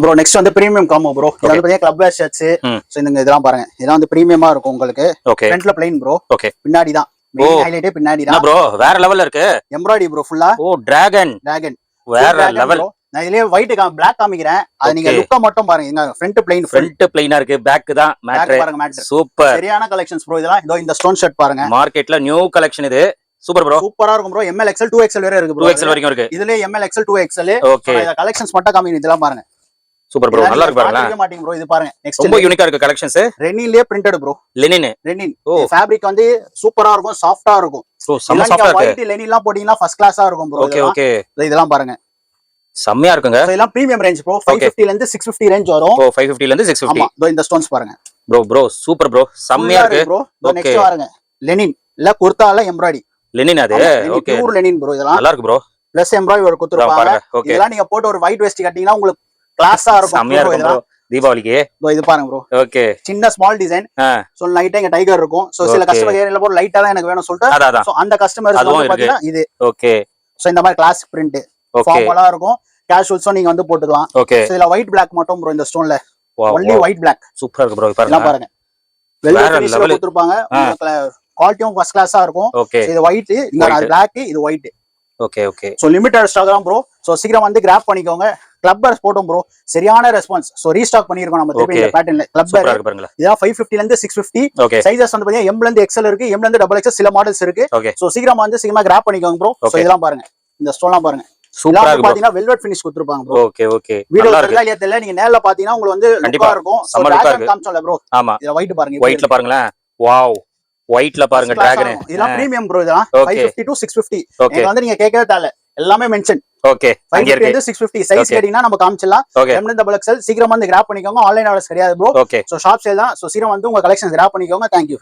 Bro next வந்து premium combo bro. இது வந்து பாத்தீங்கன்னா கிளப் வேர் ஷர்ட்ஸ். சோ இந்த இதெல்லாம் பாருங்க. இதெல்லாம் வந்து பிரீமியமா இருக்கும் உங்களுக்கு. ஃப்ரண்ட்ல ப்ளைன் ப்ரோ. பின்னாடி தான் மெயின் ஹைலைட்டே பின்னாடி தான். ப்ரோ வேற லெவல்ல இருக்கு. எம்ப்ராய்டரி ப்ரோ ஃபுல்லா. ஓ டிராகன் வேற லெவல். நான் இதுலயே ஒயிட் பிளாக் காமிக்கிறேன். அது நீங்க லுக்க மட்டும் பாருங்க. இங்க ஃப்ரண்ட் பிளைனா இருக்கு. பேக் தான் மேட்டர் பாருங்க. Matter super. சரியான கலெக்ஷன்ஸ் ப்ரோ இதெல்லாம். இதோ இந்த ஸ்டோன் ஷர்ட் பாருங்க. மார்க்கெட்ல நியூ கலெக்ஷன் இது. Super bro. சூப்பரா இருக்கும் ப்ரோ. ML XL 2XL வரை இருக்கு ப்ரோ. 2XL வரைக்கும் இருக்கு. இதுல ML XL 2XL. ஓகே. இந்த கலெக்ஷன்ஸ் மட்டும் காமிக்கிறேன். இதெல்லாம் பாருங்க. Super bro. நல்லா இருக்கு பாருங்க. மாட்டீங்க ப்ரோ. இது பாருங்க. நெக்ஸ்ட் ரொம்ப யூனிக்கா இருக்கு கலெக்ஷன்ஸ். ரெனின்லயே பிரிண்டட் ப்ரோ. ரெனின். ஃபேப்ரிக் வந்து சூப்பரா இருக்கும். சாஃப்ட்டா இருக்கும். சோ செம்ம சாஃப்ட்டா இருக்கு. ஒயிட் லெனின்லாம் போடினா ஃபர்ஸ்ட் கிளாஸா இருக்கும் ப்ரோ. Okay okay. இதெல்லாம் பாருங்க. செம்மையா இருக்குங்க. இதெல்லாம் பிரீமியம் ரேஞ்ச் ப்ரோ. 550 ல இருந்து 650 ரேஞ்ச் வரும். ஓ 550 ல இருந்து 650. ஆமா. இதோ இந்த ஸ்டோன்ஸ் பாருங்க. Bro super bro. செம்மையா இருக்கு ப்ரோ. நெக்ஸ்ட் பாருங்க. லெனின் இல்ல குர்தால எம்ப்ராய்டரி. லெனின் அது. ஓகே. Pure Lenin bro. இதெல்லாம் நல்லா இருக்கு ப்ரோ. பிளஸ் எம்ப்ராய்டரி ஒரு குத்துறாங்க. இதெல்லாம் நீங்க போட்டு ஒரு ஒயிட் வெஸ்ட் கட்டிங்கனா உங்களுக்கு கிளாஸா இருக்கும். செம்மையா இருக்கும் ப்ரோ. தீபாவளிக்கு. இது பாருங்க ப்ரோ. ஓகே. சின்ன ஸ்மால் டிசைன். சோ லைட்டா இங்க டைகர் இருக்கும். சோ சில கஸ்டமர் ஏரியால போற லைட்டா தான் எனக்கு வேணும் சொல்லிட்டு சோ அந்த கஸ்டமர்ஸ் வந்து பாத்தீங்கன்னா இது. ஓகே. சோ இந்த மாதிரி கிளாசிக் பிரிண்ட். ஃபார்மலா இருக்கும். கேஷுவல்ஸும் நீங்க வந்து போட்டுக்கலாம். ஓகே. இதுல ஒயிட் பிளாக் மட்டும் ப்ரோ இந்த ஸ்டோன்ல. Only white black. சூப்பரா இருக்கு ப்ரோ. பாருங்க. வெல்வெட் ஃபினிஷ்ல கொடுத்திருப்பாங்க. உங்களுக்கு குவாலிட்டியும் ஃபர்ஸ்ட் கிளாஸா இருக்கும். இது ஒயிட், இந்த பிளாக், இது white. Okay okay. So limited stock தான் ப்ரோ. சோ சீக்கிரம் வந்து கிராப் பண்ணிக்கோங்க. கிளப்பர்ஸ் போட்டோம் ப்ரோ. சரியான ரெஸ்பான்ஸ். சோ ரீஸ்டாக் பண்ணிருக்கோம் நம்ம திருப்பி இந்த பேட்டர்ன்ல. கிளப்பர் இதா 550 ல இருந்து 650. சைஸஸ் வந்து பாத்தீங்கன்னா M ல இருந்து XL இருக்கு, M ல இருந்து XXL சில மாடல்ஸ் இருக்கு. சோ சீக்கிரமா வந்து சீக்கிரமா கிராப் பண்ணிக்கோங்க ப்ரோ. சோ இதெல்லாம் பாருங்க. இந்த ஸ்டோன்லாம் பாருங்க. சூப்பரா இருக்கு பாத்தீங்கன்னா வெல்வெட் ஃபினிஷ் கொடுத்திருப்பாங்க ப்ரோ. Okay okay. வீடியோ தெரியல தெரியல நீங்க நேர்ல பாத்தீங்கன்னா உங்களுக்கு வந்து லுக்கா இருக்கும். சம்ம லுக்கா இருக்கு. காமிச்சோம்ல ப்ரோ. ஆமா. இத ஒயிட் பாருங்க. ஒயிட்ல பாருங்களேன். வாவ். ஒயிட்ல பாருங்க டிராகன். இதெல்லாம் பிரீமியம் ப்ரோ. இதெல்லாம் 550 to 650. நீங்க வந்து நீங்க கேட்கவே தேவையில்ல. எல்லாமே மென்ஷன். ஓகே. 550 to 650 சைஸ் கேட்டிங்கனா நம்ம காமிச்சலாம். M ல XXL சீக்கிரமா வந்து கிராப் பண்ணிக்கோங்க. ஆன்லைன் ஆர்டர்ஸ் கிடையாது ப்ரோ. சோ ஷாப் சேல் தான். சோ சீக்கிரம் வந்து உங்க கலெக்ஷன்ஸ் கிராப் பண்ணிக்கோங்க. Thank you.